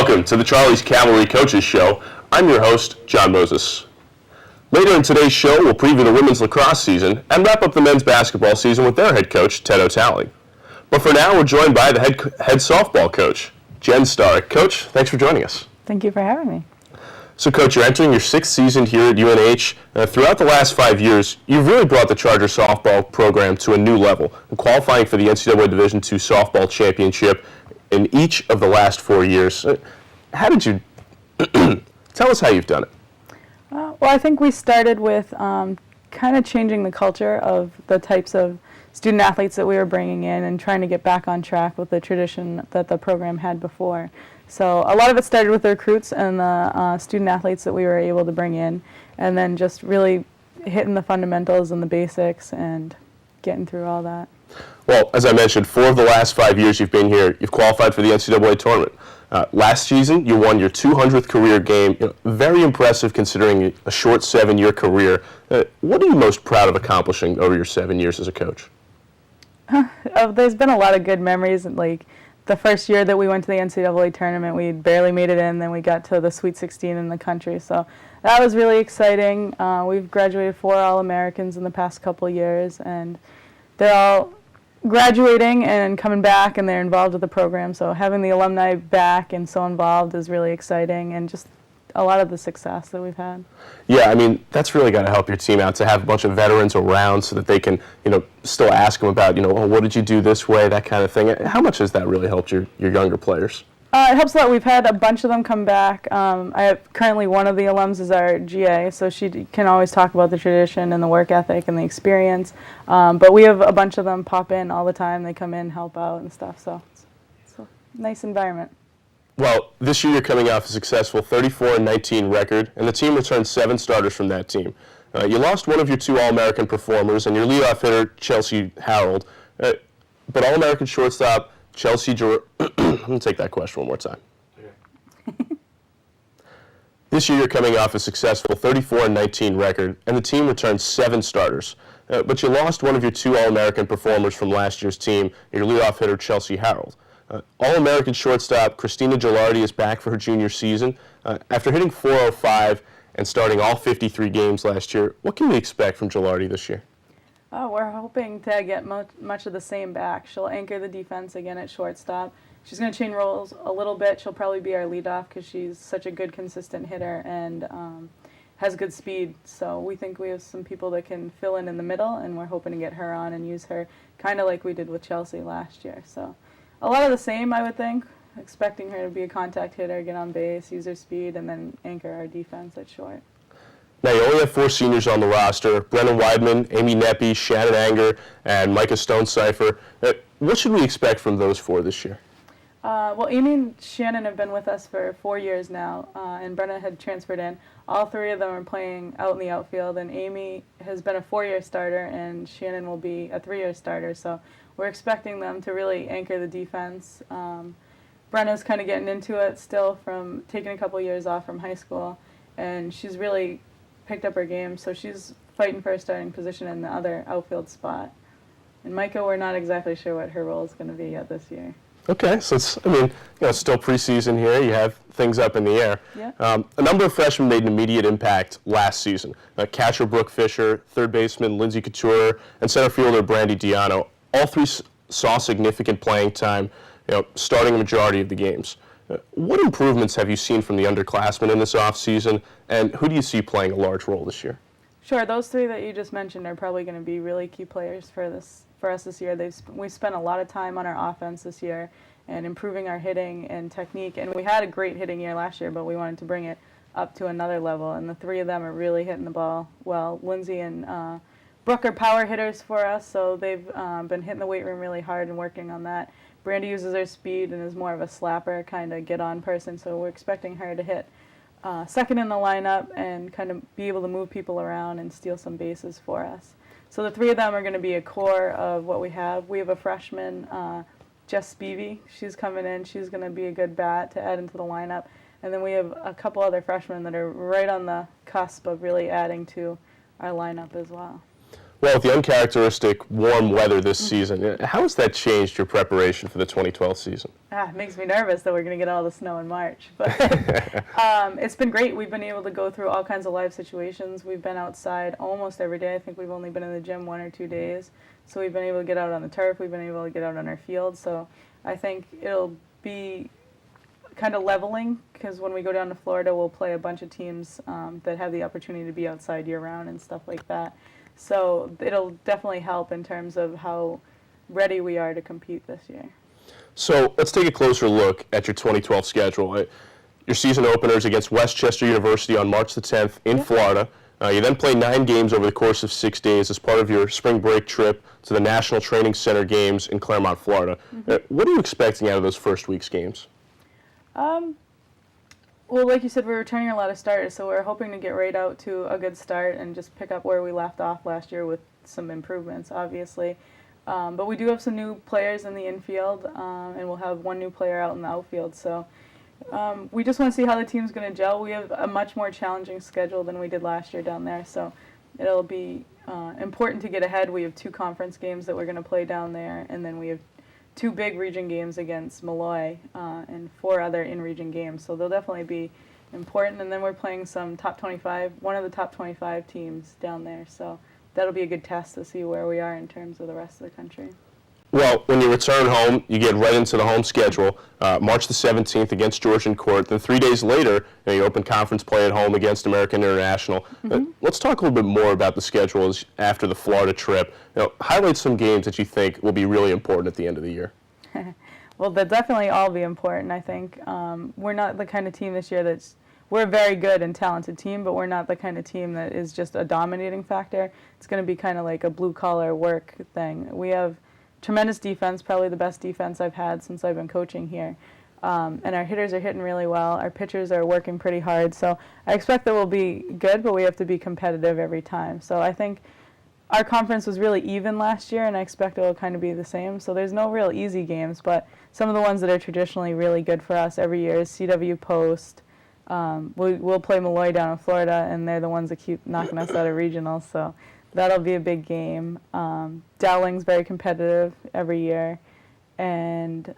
Welcome to the Charlie's Cavalry Coaches Show. I'm your host, John Moses. Later in today's show, we'll preview the women's lacrosse season and wrap up the men's basketball season with their head coach, Ted O'Talley. But for now, we're joined by the head softball coach, Jen Starrick. Coach, thanks for joining us. Thank you for having me. So, Coach, you're entering your sixth season here at UNH. Throughout the last 5 years, you've really brought the Charger softball program to a new level, qualifying for the NCAA Division II softball championship in each of the last 4 years. How did you tell us how you've done it? Well, I think we started with kind of changing the culture of the types of student athletes that we were bringing in and trying to get back on track with the tradition that the program had before. So a lot of it started with the recruits and the student athletes that we were able to bring in, and then just really hitting the fundamentals and the basics and getting through all that. Well, as I mentioned, 4 of the last 5 years you've been here, you've qualified for the NCAA tournament. Last season, you won your 200th career game. Very impressive considering a short 7-year career. What are you most proud of accomplishing over your 7 years as a coach? There's been a lot of good memories. Like the first year that we went to the NCAA tournament, we barely made it in. Then we got to the Sweet 16 in the country. So that was really exciting. We've graduated 4 All-Americans in the past couple years, and they're all graduating and coming back, and they're involved with the program. So having the alumni back and so involved is really exciting, and just a lot of the success that we've had. Yeah, I mean, that's really got to help your team out to have a bunch of veterans around so that they can, still ask them about, oh, what did you do this way, that kind of thing. How much has that really helped your younger players? It helps a lot. We've had a bunch of them come back. I have currently one of the alums is our GA, so she can always talk about the tradition and the work ethic and the experience. But we have a bunch of them pop in all the time. They come in, help out and stuff. So it's a nice environment. Well, this year you're coming off a successful 34-19 record, and the team returned 7 starters from that team. You lost one of your 2 All-American performers and your leadoff hitter, Chelsea Harold, but All-American shortstop Chelsea I'm going to take that question one more time. Okay. This year you're coming off a successful 34-19 record, and the team returned 7 starters. But you lost one of your 2 All-American performers from last year's team, your leadoff hitter Chelsea Harold. All-American shortstop Christina Gilardi is back for her junior season. After hitting .405 and starting all 53 games last year, what can we expect from Gilardi this year? Oh, we're hoping to get much of the same back. She'll anchor the defense again at shortstop. She's going to change roles a little bit. She'll probably be our leadoff because she's such a good, consistent hitter and has good speed. So we think we have some people that can fill in the middle, and we're hoping to get her on and use her kind of like we did with Chelsea last year. So a lot of the same, I would think. Expecting her to be a contact hitter, get on base, use her speed, and then anchor our defense at short. Now, you only have 4 seniors on the roster: Brennan Weidman, Amy Neppy, Shannon Anger, and Micah Stone-Cipher. What should we expect from those 4 this year? Well, Amy and Shannon have been with us for 4 years now, and Brennan had transferred in. All 3 of them are playing out in the outfield, and Amy has been a 4-year starter, and Shannon will be a 3-year starter. So we're expecting them to really anchor the defense. Brenna's kind of getting into it still from taking a couple years off from high school, and she's really picked up her game, so she's fighting for a starting position in the other outfield spot. And Micah, we're not exactly sure what her role is going to be yet this year. Okay, so it's still preseason here. You have things up in the air. Yeah. A number of freshmen made an immediate impact last season. Catcher Brooke Fisher, third baseman Lindsay Couture, and center fielder Brandy Diano. All 3 saw significant playing time, starting a majority of the games. What improvements have you seen from the underclassmen in this offseason, and who do you see playing a large role this year? Sure, those 3 that you just mentioned are probably going to be really key players for us this year. We spent a lot of time on our offense this year and improving our hitting and technique, and we had a great hitting year last year, but we wanted to bring it up to another level, and the 3 of them are really hitting the ball well. Lindsay and Brooke are power hitters for us, so they've been hitting the weight room really hard and working on that. Brandy uses her speed and is more of a slapper, kind of get-on person, so we're expecting her to hit second in the lineup and kind of be able to move people around and steal some bases for us. So the 3 of them are going to be a core of what we have. We have a freshman, Jess Spivey. She's coming in. She's going to be a good bat to add into the lineup. And then we have a couple other freshmen that are right on the cusp of really adding to our lineup as well. Well, with the uncharacteristic warm weather this season, how has that changed your preparation for the 2012 season? It makes me nervous that we're going to get all the snow in March. But it's been great. We've been able to go through all kinds of live situations. We've been outside almost every day. I think we've only been in the gym 1 or 2 days. So we've been able to get out on the turf. We've been able to get out on our field. So I think it'll be kind of leveling, because when we go down to Florida, we'll play a bunch of teams that have the opportunity to be outside year-round and stuff like that. So it'll definitely help in terms of how ready we are to compete this year. So let's take a closer look at your 2012 schedule. Your season openers against Westchester University on March the 10th in Florida. You then play 9 games over the course of 6 days as part of your spring break trip to the National Training Center games in Claremont, Florida. What are you expecting out of those first week's games? Well, like you said, we're returning a lot of starters, so we're hoping to get right out to a good start and just pick up where we left off last year with some improvements, obviously. But we do have some new players in the infield, and we'll have 1 new player out in the outfield. So we just want to see how the team's going to gel. We have a much more challenging schedule than we did last year down there, so it'll be important to get ahead. We have 2 conference games that we're going to play down there, and then we have 2 big region games against Malloy and 4 other in-region games. So they'll definitely be important. And then we're playing some top 25, one of the top 25 teams down there. So that'll be a good test to see where we are in terms of the rest of the country. Well, when you return home, you get right into the home schedule. March the 17th against Georgian Court. Then 3 days later, you open conference play at home against American International. Let's talk a little bit more about the schedules after the Florida trip. Highlight some games that you think will be really important at the end of the year. Well, they'll definitely all be important, I think. We're not the kind of team this year we're a very good and talented team, but we're not the kind of team that is just a dominating factor. It's going to be kind of like a blue-collar work thing. We have tremendous defense, probably the best defense I've had since I've been coaching here. And our hitters are hitting really well. Our pitchers are working pretty hard. So I expect that we'll be good, but we have to be competitive every time. So I think our conference was really even last year, and I expect it will kind of be the same. So there's no real easy games, but some of the ones that are traditionally really good for us every year is CW Post. We'll play Malloy down in Florida, and they're the ones that keep knocking us out of regionals. So that'll be a big game. Dowling's very competitive every year. And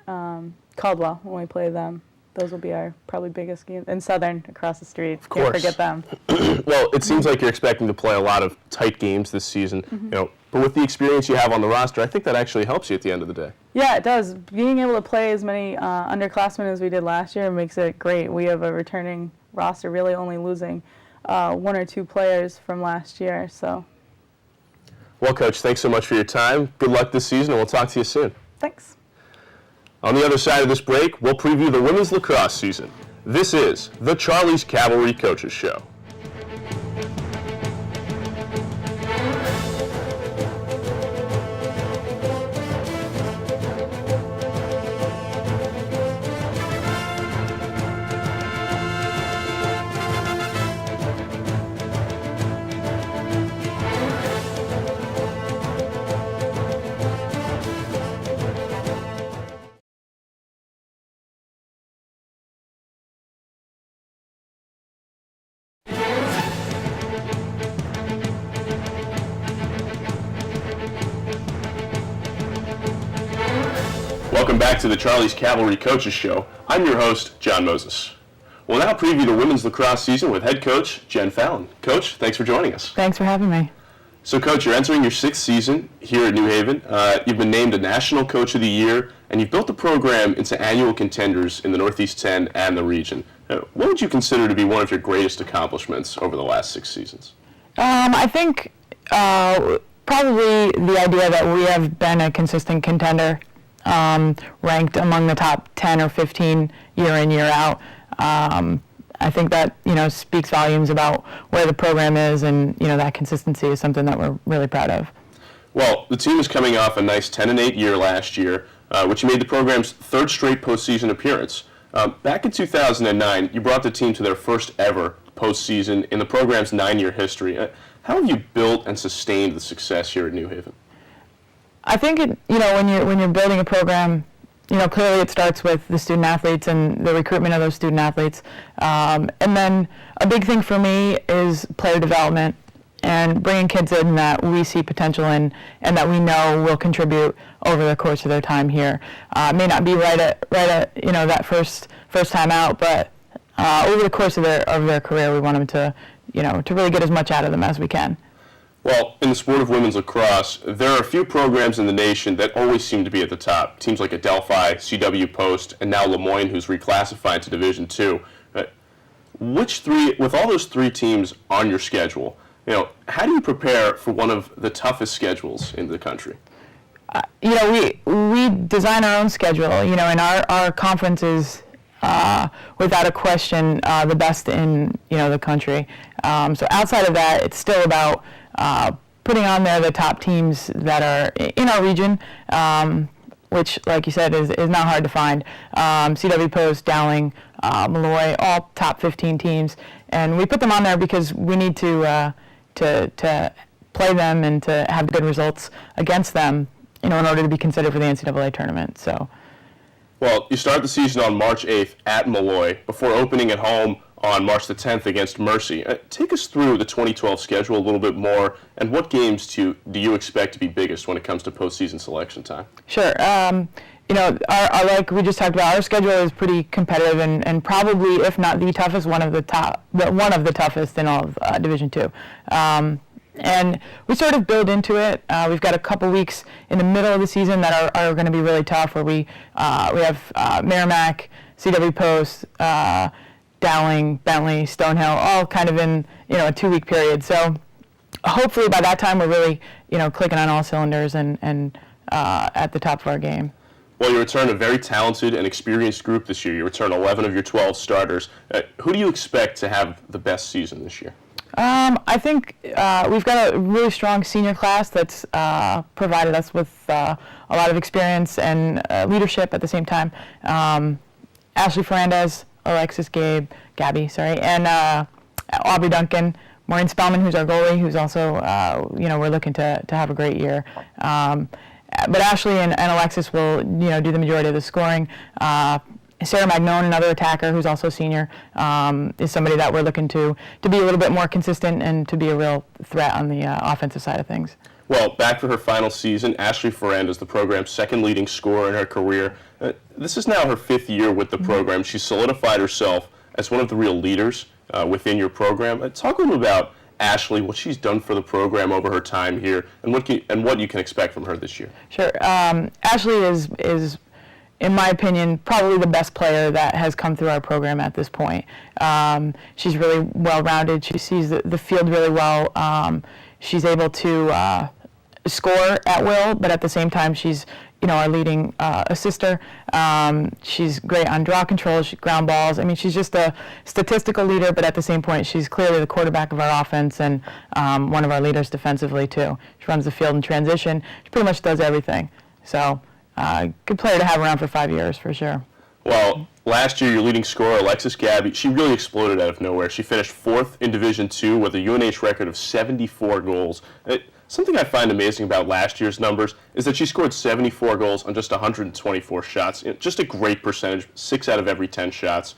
Caldwell, when we play them, those will be our probably biggest games. And Southern across the street. Of course. Can't forget them. Well, it seems like you're expecting to play a lot of tight games this season. But with the experience you have on the roster, I think that actually helps you at the end of the day. Yeah, it does. Being able to play as many underclassmen as we did last year makes it great. We have a returning roster, really only losing 1 or 2 players from last year. So. Well, Coach, thanks so much for your time. Good luck this season, and we'll talk to you soon. Thanks. On the other side of this break, we'll preview the women's lacrosse season. This is the Charlie's Cavalry Coaches Show. Welcome back to the Charlie's Cavalry Coaches Show. I'm your host, John Moses. We'll now preview the women's lacrosse season with head coach Jen Fallon. Coach, thanks for joining us. Thanks for having me. So, Coach, you're entering your 6th season here at New Haven. You've been named a National Coach of the Year, and you've built the program into annual contenders in the Northeast 10 and the region. What would you consider to be one of your greatest accomplishments over the last 6 seasons? I think probably the idea that we have been a consistent contender, ranked among the top 10 or 15 year in, year out. I think that, speaks volumes about where the program is, and, that consistency is something that we're really proud of. Well, the team is coming off a nice 10-8 year last year, which made the program's 3rd straight postseason appearance. Back in 2009, you brought the team to their first ever postseason in the program's 9-year history. How have you built and sustained the success here at New Haven? I think when you're building a program, clearly it starts with the student athletes and the recruitment of those student athletes, and then a big thing for me is player development. and bringing kids in that we see potential in and that we know will contribute over the course of their time here. May not be right at that first time out, but over the course of their career, we want them to really get as much out of them as we can. Well, in the sport of women's lacrosse, there are a few programs in the nation that always seem to be at the top. Teams like Adelphi, CW Post, and now Lemoyne, who's reclassified to Division II. With all those three teams on your schedule, how do you prepare for one of the toughest schedules in the country? We design our own schedule, and our conference is without a question the best in the country. So outside of that, it's still about putting on there the top teams that are in our region, which, like you said, is not hard to find. CW Post, Dowling, Malloy, all top 15 teams, and we put them on there because we need to play them and to have good results against them, in order to be considered for the NCAA tournament. So. Well, you start the season on March 8th at Malloy before opening at home on March the 10th against Mercy. Take us through the 2012 schedule a little bit more, and what games do you expect to be biggest when it comes to postseason selection time? Sure. Our like we just talked about, our schedule is pretty competitive and probably, if not the toughest, one of the toughest in all of Division II. And we sort of build into it. We've got a couple weeks in the middle of the season that are going to be really tough, where we have Merrimack, CW Post, Dowling, Bentley, Stonehill, all kind of in a 2-week period. So hopefully by that time we're really clicking on all cylinders and at the top of our game. Well, you return a very talented and experienced group this year. You return 11 of your 12 starters. Who do you expect to have the best season this year? I think we've got a really strong senior class that's provided us with a lot of experience and leadership at the same time. Ashley Ferrandez, Alexis Gabby, and Aubrey Duncan, Maureen Spellman, who's our goalie, who's also, we're looking to have a great year. But Ashley and Alexis will, do the majority of the scoring. Sarah Magnone, another attacker who's also senior, is somebody that we're looking to be a little bit more consistent and to be a real threat on the offensive side of things. Well, back for her final season, Ashley Ferrand is the program's second leading scorer in her career. This is now her 5th year with the program. She's solidified herself as one of the real leaders within your program. Talk a little about Ashley, what she's done for the program over her time here, and what you can expect from her this year. Sure. Ashley is, in my opinion, probably the best player that has come through our program at this point. She's really well-rounded. She sees the field really well. She's able to score at will, but at the same time, she's our leading assister. She's great on draw control, ground balls. I mean, she's just a statistical leader, but at the same point, she's clearly the quarterback of our offense and one of our leaders defensively, too. She runs the field in transition. She pretty much does everything. So, good player to have around for 5 years, for sure. Well, last year, your leading scorer, Alexis Gabby, she really exploded out of nowhere. She finished 4th in Division II with a UNH record of 74 goals. Something I find amazing about last year's numbers is that she scored 74 goals on just 124 shots. Just a great percentage, 6 out of every 10 shots.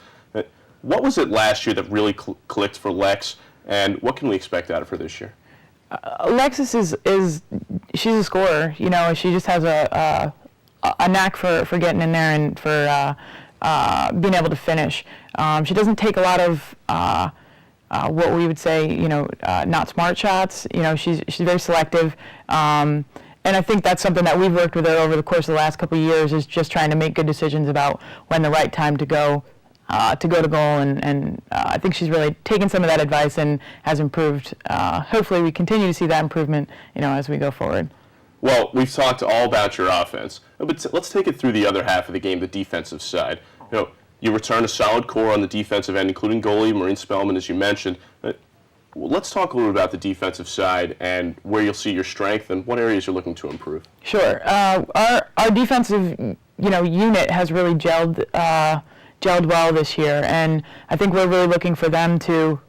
What was it last year that really clicked for Lex, and what can we expect out of her this year? Alexis she's a scorer. She just has a knack for getting in there and for being able to finish. She doesn't take a lot of what we would say, not smart shots. She's very selective. And I think that's something that we've worked with her over the course of the last couple of years, is just trying to make good decisions about when the right time to go to goal. And I think she's really taken some of that advice and has improved. Hopefully we continue to see that improvement, as we go forward. Well, we've talked all about your offense, but let's take it through the other half of the game, the defensive side. You return a solid core on the defensive end, including goalie Maureen Spellman, as you mentioned. Let's talk a little about the defensive side and where you'll see your strength and what areas you're looking to improve. Sure. Our defensive, unit has really gelled well this year, and I think we're really looking for them to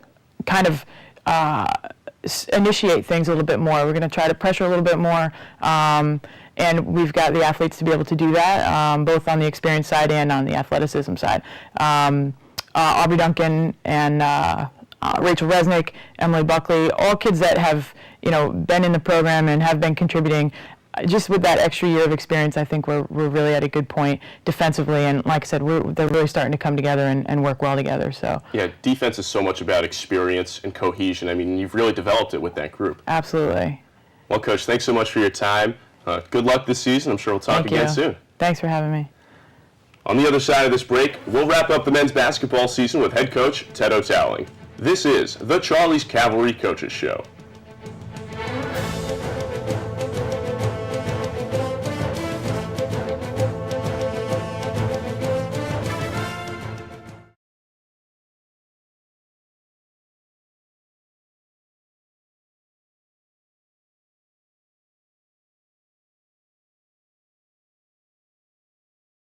kind of initiate things a little bit more. We're going to try to pressure a little bit more. And we've got the athletes to be able to do that, both on the experience side and on the athleticism side. Aubrey Duncan and Rachel Resnick, Emily Buckley, all kids that have, been in the program and have been contributing. Just with that extra year of experience, I think we're really at a good point defensively, and like I said, they're really starting to come together and work well together. So Yeah, defense is so much about experience and cohesion. I mean, you've really developed it with that group. absolutely. Well, Coach, thanks so much for your time. Good luck this season. I'm sure we'll talk Thank again you. soon. Thanks for having me. On the other side of this break, we'll wrap up the men's basketball season with head coach Ted O'Towling. This is the Charlie's Cavalry Coaches Show.